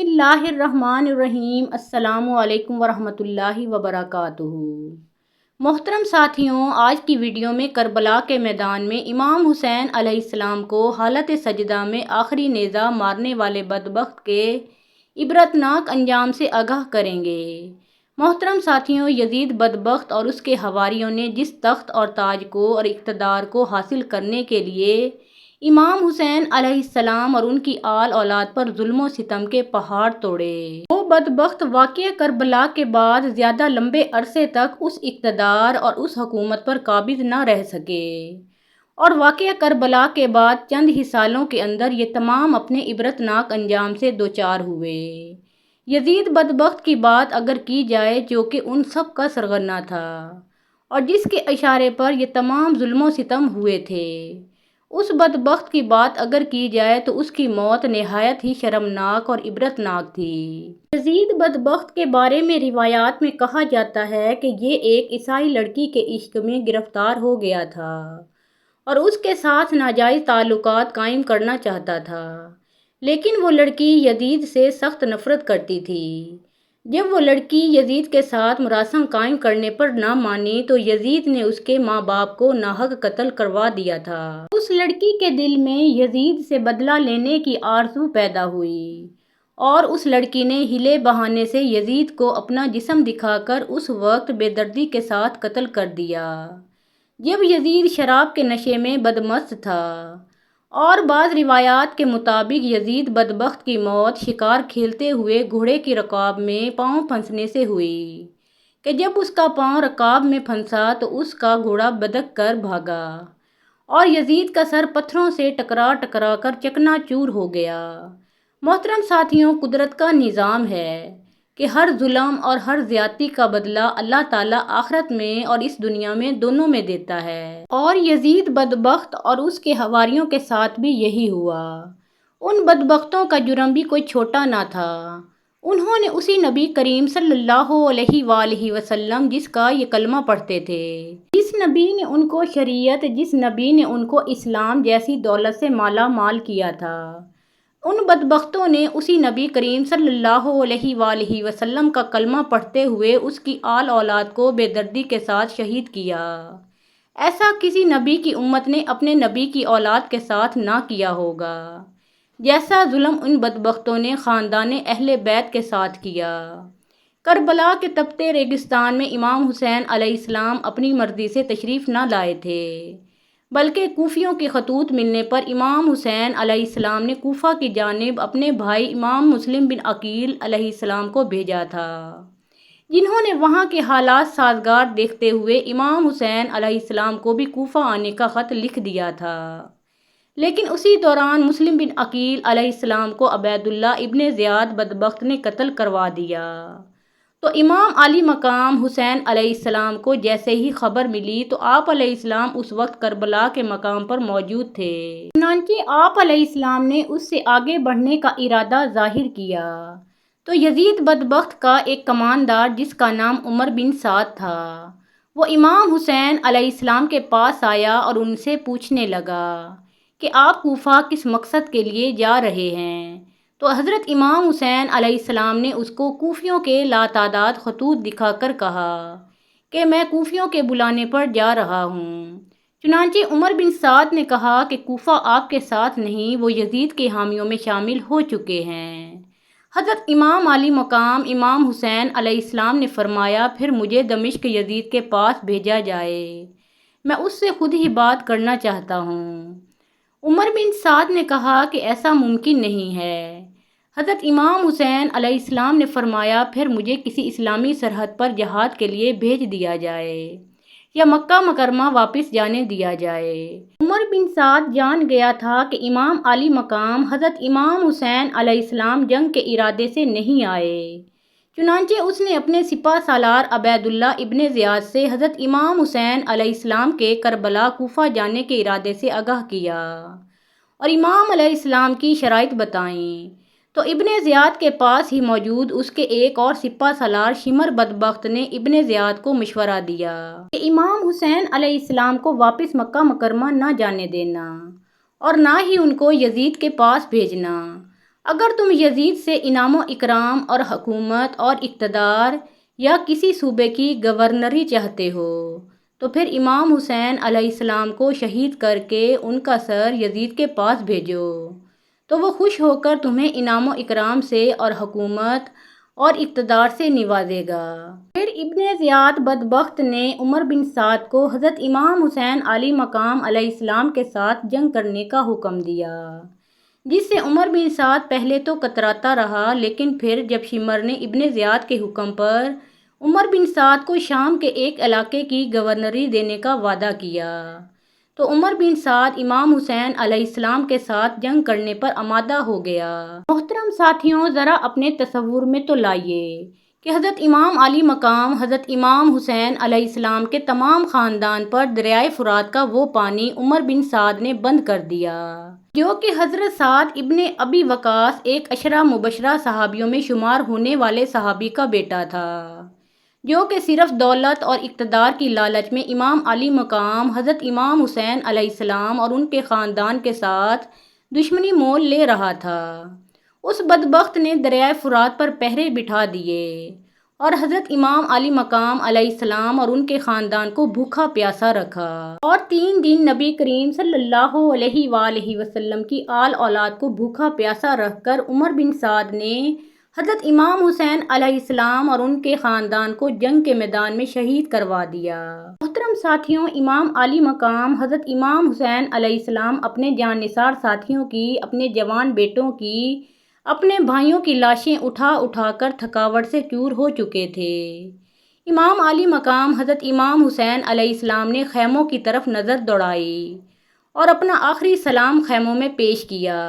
اللہ الرحمن الرحیم۔ السلام علیکم ورحمۃ اللہ وبرکاتہ۔ محترم ساتھیوں، آج کی ویڈیو میں کربلا کے میدان میں امام حسین علیہ السلام کو حالت سجدہ میں آخری نیزہ مارنے والے بدبخت کے عبرتناک انجام سے آگاہ کریں گے۔ محترم ساتھیوں، یزید بدبخت اور اس کے حواریوں نے جس تخت اور تاج کو اور اقتدار کو حاصل کرنے کے لیے امام حسین علیہ السلام اور ان کی آل اولاد پر ظلم و ستم کے پہاڑ توڑے، وہ بدبخت واقعہ کربلا کے بعد زیادہ لمبے عرصے تک اس اقتدار اور اس حکومت پر قابض نہ رہ سکے، اور واقعہ کربلا کے بعد چند ہی سالوں کے اندر یہ تمام اپنے عبرتناک انجام سے دوچار ہوئے۔ یزید بدبخت کی بات اگر کی جائے جو کہ ان سب کا سرغنہ تھا اور جس کے اشارے پر یہ تمام ظلم و ستم ہوئے تھے، اس بدبخت کی بات اگر کی جائے تو اس کی موت نہایت ہی شرمناک اور عبرتناک تھی۔ یزید بدبخت کے بارے میں روایات میں کہا جاتا ہے کہ یہ ایک عیسائی لڑکی کے عشق میں گرفتار ہو گیا تھا اور اس کے ساتھ ناجائز تعلقات قائم کرنا چاہتا تھا، لیکن وہ لڑکی یزید سے سخت نفرت کرتی تھی۔ جب وہ لڑکی یزید کے ساتھ مراسم قائم کرنے پر نہ مانی تو یزید نے اس کے ماں باپ کو ناحق قتل کروا دیا تھا۔ اس لڑکی کے دل میں یزید سے بدلہ لینے کی آرزو پیدا ہوئی اور اس لڑکی نے ہیلے بہانے سے یزید کو اپنا جسم دکھا کر اس وقت بے دردی کے ساتھ قتل کر دیا جب یزید شراب کے نشے میں بدمست تھا، اور بعض روایات کے مطابق یزید بدبخت کی موت شکار کھیلتے ہوئے گھوڑے کی رکاب میں پاؤں پھنسنے سے ہوئی کہ جب اس کا پاؤں رکاب میں پھنسا تو اس کا گھوڑا بدک کر بھاگا اور یزید کا سر پتھروں سے ٹکرا ٹکرا کر چکنا چور ہو گیا۔ محترم ساتھیوں، قدرت کا نظام ہے کہ ہر ظلم اور ہر زیادتی کا بدلہ اللہ تعالیٰ آخرت میں اور اس دنیا میں دونوں میں دیتا ہے، اور یزید بدبخت اور اس کے حواریوں کے ساتھ بھی یہی ہوا۔ ان بدبختوں کا جرم بھی کوئی چھوٹا نہ تھا۔ انہوں نے اسی نبی کریم صلی اللہ علیہ وآلہ وسلم جس کا یہ کلمہ پڑھتے تھے، جس نبی نے ان کو شریعت، جس نبی نے ان کو اسلام جیسی دولت سے مالا مال کیا تھا، ان بدبختوں نے اسی نبی کریم صلی اللہ علیہ وآلہ وسلم کا کلمہ پڑھتے ہوئے اس کی آل اولاد کو بے دردی کے ساتھ شہید کیا۔ ایسا کسی نبی کی امت نے اپنے نبی کی اولاد کے ساتھ نہ کیا ہوگا، جیسا ظلم ان بدبختوں نے خاندان اہل بیت کے ساتھ کیا۔ کربلا کے تپتے ریگستان میں امام حسین علیہ السلام اپنی مرضی سے تشریف نہ لائے تھے، بلکہ کوفیوں کے خطوط ملنے پر امام حسین علیہ السلام نے کوفہ کی جانب اپنے بھائی امام مسلم بن عقیل علیہ السلام کو بھیجا تھا، جنہوں نے وہاں کے حالات سازگار دیکھتے ہوئے امام حسین علیہ السلام کو بھی کوفہ آنے کا خط لکھ دیا تھا۔ لیکن اسی دوران مسلم بن عقیل علیہ السلام کو عبید اللہ ابن زیاد بدبخت نے قتل کروا دیا، تو امام علی مقام حسین علیہ السلام کو جیسے ہی خبر ملی تو آپ علیہ السلام اس وقت کربلا کے مقام پر موجود تھے۔ چنانچہ آپ علیہ السلام نے اس سے آگے بڑھنے کا ارادہ ظاہر کیا تو یزید بدبخت کا ایک کماندار جس کا نام عمر بن سعد تھا، وہ امام حسین علیہ السلام کے پاس آیا اور ان سے پوچھنے لگا کہ آپ کوفہ کس مقصد کے لیے جا رہے ہیں؟ تو حضرت امام حسین علیہ السلام نے اس کو کوفیوں کے لاتعداد خطوط دکھا کر کہا کہ میں کوفیوں کے بلانے پر جا رہا ہوں۔ چنانچہ عمر بن سعد نے کہا کہ کوفہ آپ کے ساتھ نہیں، وہ یزید کے حامیوں میں شامل ہو چکے ہیں۔ حضرت امام علی مقام امام حسین علیہ السلام نے فرمایا، پھر مجھے دمشق یزید کے پاس بھیجا جائے، میں اس سے خود ہی بات کرنا چاہتا ہوں۔ عمر بن سعد نے کہا کہ ایسا ممکن نہیں ہے۔ حضرت امام حسین علیہ السلام نے فرمایا، پھر مجھے کسی اسلامی سرحد پر جہاد کے لیے بھیج دیا جائے یا مکہ مکرمہ واپس جانے دیا جائے۔ عمر بن سعد جان گیا تھا کہ امام علی مقام حضرت امام حسین علیہ السلام جنگ کے ارادے سے نہیں آئے، چنانچہ اس نے اپنے سپہ سالار عبید اللہ ابن زیاد سے حضرت امام حسین علیہ السلام کے کربلا کوفہ جانے کے ارادے سے آگاہ کیا اور امام علیہ السلام کی شرائط بتائیں، تو ابن زیاد کے پاس ہی موجود اس کے ایک اور سپہ سالار شمر بدبخت نے ابن زیاد کو مشورہ دیا کہ امام حسین علیہ السلام کو واپس مکہ مکرمہ نہ جانے دینا اور نہ ہی ان کو یزید کے پاس بھیجنا، اگر تم یزید سے انعام و اکرام اور حکومت اور اقتدار یا کسی صوبے کی گورنری چاہتے ہو تو پھر امام حسین علیہ السلام کو شہید کر کے ان کا سر یزید کے پاس بھیجو، تو وہ خوش ہو کر تمہیں انعام و اکرام سے اور حکومت اور اقتدار سے نوازے گا۔ پھر ابن زیاد بدبخت نے عمر بن سعد کو حضرت امام حسین علی مقام علیہ السلام کے ساتھ جنگ کرنے کا حکم دیا، جس سے عمر بن سعد پہلے تو کتراتا رہا، لیکن پھر جب شمر نے ابن زیاد کے حکم پر عمر بن سعد کو شام کے ایک علاقے کی گورنری دینے کا وعدہ کیا تو عمر بن سعد امام حسین علیہ السلام کے ساتھ جنگ کرنے پر آمادہ ہو گیا۔ محترم ساتھیوں، ذرا اپنے تصور میں تو لائیے کہ حضرت امام علی مقام حضرت امام حسین علیہ السلام کے تمام خاندان پر دریائے فرات کا وہ پانی عمر بن سعد نے بند کر دیا، جو کہ حضرت سعد ابن ابی وقاص ایک عشرہ مبشرہ صحابیوں میں شمار ہونے والے صحابی کا بیٹا تھا، جو کہ صرف دولت اور اقتدار کی لالچ میں امام علی مقام حضرت امام حسین علیہ السلام اور ان کے خاندان کے ساتھ دشمنی مول لے رہا تھا۔ اس بدبخت نے دریائے فرات پر پہرے بٹھا دیے اور حضرت امام علی مقام علیہ السلام اور ان کے خاندان کو بھوکا پیاسا رکھا، اور 3 دن نبی کریم صلی اللہ علیہ وآلہ وسلم کی آل اولاد کو بھوکا پیاسا رکھ کر عمر بن سعد نے حضرت امام حسین علیہ السلام اور ان کے خاندان کو جنگ کے میدان میں شہید کروا دیا۔ محترم ساتھیوں، امام علی مقام حضرت امام حسین علیہ السلام اپنے جان نثار ساتھیوں کی، اپنے جوان بیٹوں کی، اپنے بھائیوں کی لاشیں اٹھا اٹھا کر تھکاوٹ سے چور ہو چکے تھے۔ امام علی مقام حضرت امام حسین علیہ السلام نے خیموں کی طرف نظر دوڑائی اور اپنا آخری سلام خیموں میں پیش کیا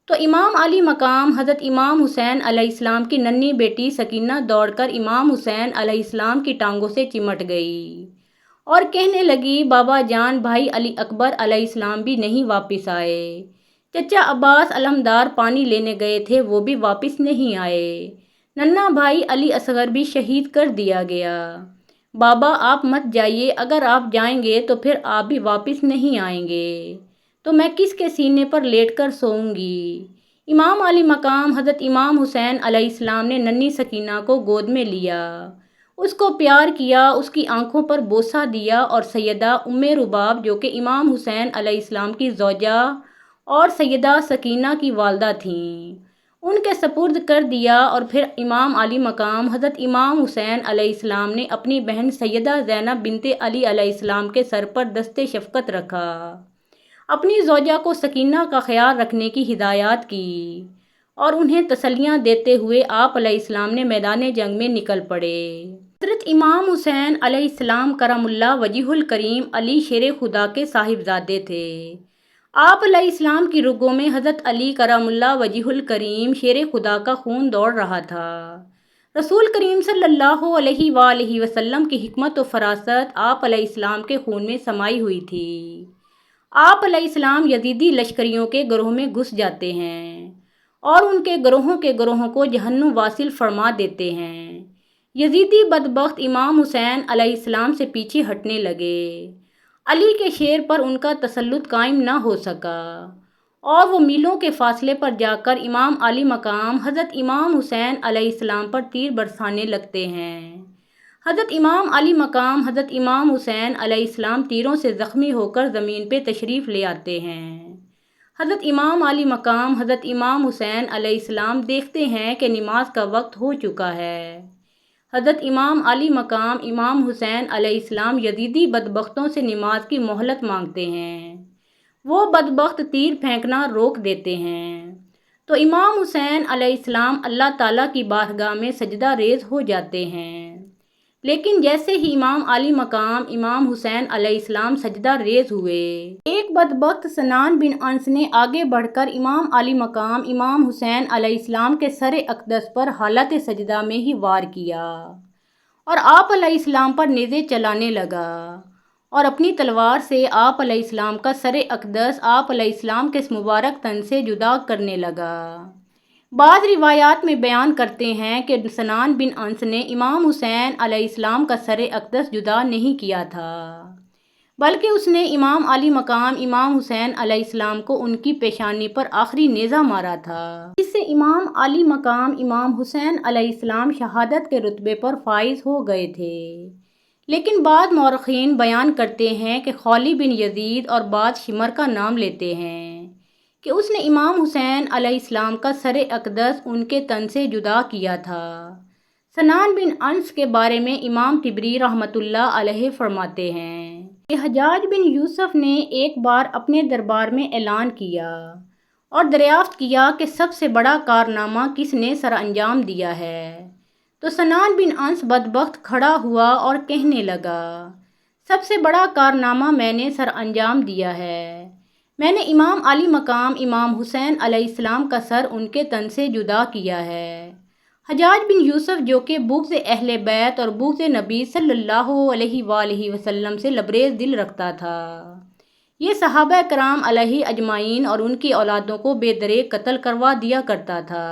تو امام علی مقام حضرت امام حسین علیہ السلام کی ننھی بیٹی سکینہ دوڑ کر امام حسین علیہ السلام کی ٹانگوں سے چمٹ گئی اور کہنے لگی، بابا جان، بھائی علی اکبر علیہ السلام بھی نہیں واپس آئے، چچا عباس علمدار پانی لینے گئے تھے، وہ بھی واپس نہیں آئے، ننھا بھائی علی اصغر بھی شہید کر دیا گیا، بابا آپ مت جائیے، اگر آپ جائیں گے تو پھر آپ بھی واپس نہیں آئیں گے، تو میں کس کے سینے پر لیٹ کر سوؤں گی؟ امام علی مقام حضرت امام حسین علیہ السلام نے ننھی سکینہ کو گود میں لیا، اس کو پیار کیا، اس کی آنکھوں پر بوسہ دیا اور سیدہ ام رباب، جو کہ امام حسین علیہ السلام کی زوجہ اور سیدہ سکینہ کی والدہ تھیں، ان کے سپرد کر دیا، اور پھر امام علی مقام حضرت امام حسین علیہ السلام نے اپنی بہن سیدہ زینب بنت علی علیہ السلام کے سر پر دست شفقت رکھا، اپنی زوجہ کو سکینہ کا خیال رکھنے کی ہدایت کی اور انہیں تسلیاں دیتے ہوئے آپ علیہ السلام نے میدان جنگ میں نکل پڑے۔ حضرت امام حسین علیہ السلام کرم اللہ وجہ الکریم علی شیر خدا کے صاحبزادے تھے۔ آپ علیہ السلام کی رگوں میں حضرت علی کرم اللہ وجہ الکریم شیر خدا کا خون دوڑ رہا تھا۔ رسول کریم صلی اللہ علیہ وآلہ وسلم کی حکمت و فراست آپ علیہ السلام کے خون میں سمائی ہوئی تھی۔ آپ علیہ السلام یزیدی لشکریوں کے گروہ میں گھس جاتے ہیں اور ان کے گروہوں کو جہنم واصل فرما دیتے ہیں۔ یزیدی بدبخت امام حسین علیہ السلام سے پیچھے ہٹنے لگے، علی کے شیر پر ان کا تسلط قائم نہ ہو سکا اور وہ میلوں کے فاصلے پر جا کر امام علی مقام حضرت امام حسین علیہ السلام پر تیر برسانے لگتے ہیں۔ حضرت امام علی مقام حضرت امام حسین علیہ السلام تیروں سے زخمی ہو کر زمین پہ تشریف لے آتے ہیں۔ حضرت امام علی مقام حضرت امام حسین علیہ السلام دیکھتے ہیں کہ نماز کا وقت ہو چکا ہے۔ حضرت امام علی مقام امام حسین علیہ السلام یزیدی بدبختوں سے نماز کی مہلت مانگتے ہیں، وہ بدبخت تیر پھینکنا روک دیتے ہیں تو امام حسین علیہ السلام اللہ تعالیٰ کی بارگاہ میں سجدہ ریز ہو جاتے ہیں، لیکن جیسے ہی امام علی مقام امام حسین علیہ السلام سجدہ ریز ہوئے، ایک بدبخت سنان بن انس نے آگے بڑھ کر امام علی مقام امام حسین علیہ السلام کے سر اقدس پر حالت سجدہ میں ہی وار کیا اور آپ علیہ السلام پر نیزے چلانے لگا اور اپنی تلوار سے آپ علیہ السلام کا سر اقدس آپ علیہ السلام کے مبارک تن سے جدا کرنے لگا۔ بعض روایات میں بیان کرتے ہیں کہ سنان بن انس نے امام حسین علیہ السلام کا سر اقدس جدا نہیں کیا تھا، بلکہ اس نے امام علی مقام امام حسین علیہ السلام کو ان کی پیشانی پر آخری نیزہ مارا تھا، جس سے امام علی مقام امام حسین علیہ السلام شہادت کے رتبے پر فائز ہو گئے تھے۔ لیکن بعض مورخین بیان کرتے ہیں کہ خولی بن یزید اور بعض شمر کا نام لیتے ہیں کہ اس نے امام حسین علیہ السلام کا سر اقدس ان کے تن سے جدا کیا تھا۔ سنان بن انس کے بارے میں امام طبری رحمۃ اللہ علیہ فرماتے ہیں کہ حجاج بن یوسف نے ایک بار اپنے دربار میں اعلان کیا اور دریافت کیا کہ سب سے بڑا کارنامہ کس نے سر انجام دیا ہے، تو سنان بن انس بدبخت کھڑا ہوا اور کہنے لگا، سب سے بڑا کارنامہ میں نے سر انجام دیا ہے، میں نے امام علی مقام امام حسین علیہ السلام کا سر ان کے تن سے جدا کیا ہے۔ حجاج بن یوسف جو کہ بغض اہل بیت اور بغض نبی صلی اللہ علیہ وآلہ وسلم سے لبریز دل رکھتا تھا، یہ صحابہ کرام علیہ اجمعین اور ان کی اولادوں کو بے دریغ قتل کروا دیا کرتا تھا،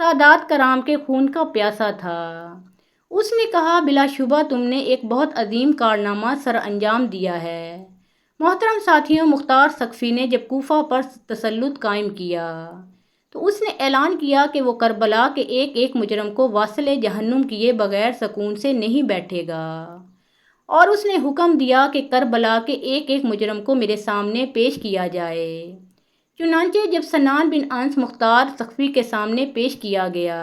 سادات کرام کے خون کا پیاسا تھا۔ اس نے کہا، بلا شبہ تم نے ایک بہت عظیم کارنامہ سر انجام دیا ہے۔ محترم ساتھیوں، مختار سقفی نے جب کوفہ پر تسلط قائم کیا تو اس نے اعلان کیا کہ وہ کربلا کے ایک ایک مجرم کو واصل جہنم کیے بغیر سکون سے نہیں بیٹھے گا، اور اس نے حکم دیا کہ کربلا کے ایک ایک مجرم کو میرے سامنے پیش کیا جائے۔ چنانچہ جب سنان بن انس مختار سقفی کے سامنے پیش کیا گیا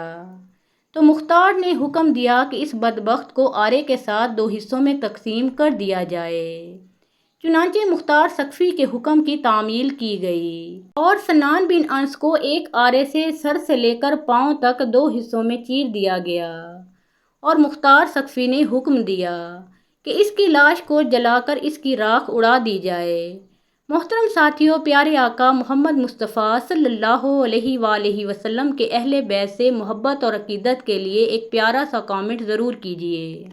تو مختار نے حکم دیا کہ اس بدبخت کو آرے کے ساتھ 2 حصوں میں تقسیم کر دیا جائے۔ چنانچہ مختار سقفی کے حکم کی تعمیل کی گئی اور سنان بن انس کو ایک آرے سے سر سے لے کر پاؤں تک 2 حصوں میں چیر دیا گیا، اور مختار سقفی نے حکم دیا کہ اس کی لاش کو جلا کر اس کی راکھ اڑا دی جائے۔ محترم ساتھیوں، پیارے آقا محمد مصطفیٰ صلی اللہ علیہ وآلہ وسلم کے اہل بیت سے محبت اور عقیدت کے لیے ایک پیارا سا کامنٹ ضرور کیجیے۔